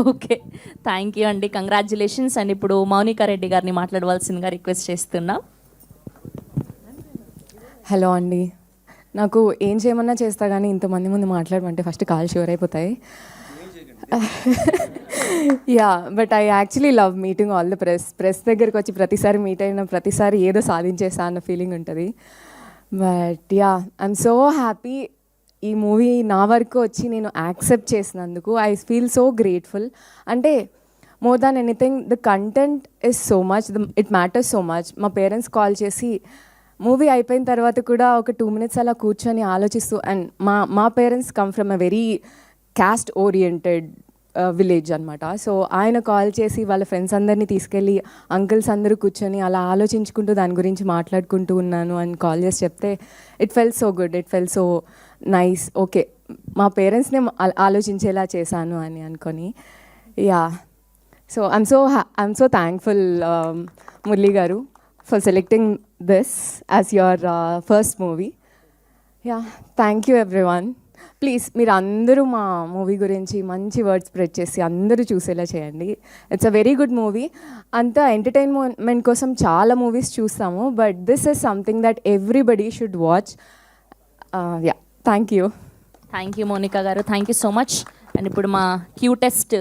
Okay, thank you అండి, congratulations. And ఇప్పుడు మౌనికా రెడ్డి గారిని మాట్లాడవలసిందిగా రిక్వెస్ట్ చేస్తున్నాం. హలో అండి, నాకు ఏం చేయమన్నా చేస్తా కానీ ఇంతమంది ముందు మాట్లాడమంటే ఫస్ట్ కాల్ షూర్ అయిపోతాయి. Yeah, but I actually love meeting all the press దగ్గరికి వచ్చి ప్రతిసారి మీట్ అయిన ప్రతిసారి ఏదో సాధించేసా అన్న ఫీలింగ్ ఉంటుంది. But yeah, I'm so happy ఈ మూవీ నా వరకు వచ్చి నేను యాక్సెప్ట్ చేసినందుకు. I feel so grateful. అంటే more than anything the content is so much, it matters so much. మా పేరెంట్స్ కాల్ చేసి మూవీ అయిపోయిన తర్వాత కూడా ఒక 2 minutes అలా కూర్చొని ఆలోచిస్తూ, అండ్ మా parents come from a very caste oriented village అనమాట. సో ఆయన కాల్ చేసి వాళ్ళ ఫ్రెండ్స్ అందరినీ తీసుకెళ్ళి అంకుల్స్ అందరూ కూర్చొని అలా ఆలోచించుకుంటూ దాని గురించి మాట్లాడుకుంటూ ఉన్నాను అని కాల్ చేసి చెప్తే it felt so good, it felt so nice. Okay, మా పేరెంట్స్నే ఆలోచించేలా చేశాను అని అనుకొని. Yeah, so I'm so thankful Murali garu for selecting this as your first movie. Yeah, thank you everyone. Please మీరు అందరూ మా మూవీ గురించి మంచి వర్డ్స్ స్ప్రెడ్ చేసి అందరూ చూసేలా చేయండి. It's a very good movie. అంతా ఎంటర్టైన్మెంట్ కోసం చాలా మూవీస్ చూస్తాము, but this is something that everybody should watch. Yeah, thank you. Thank you Monica గారు, thank you so much. And ఇప్పుడు మా క్యూటెస్ట్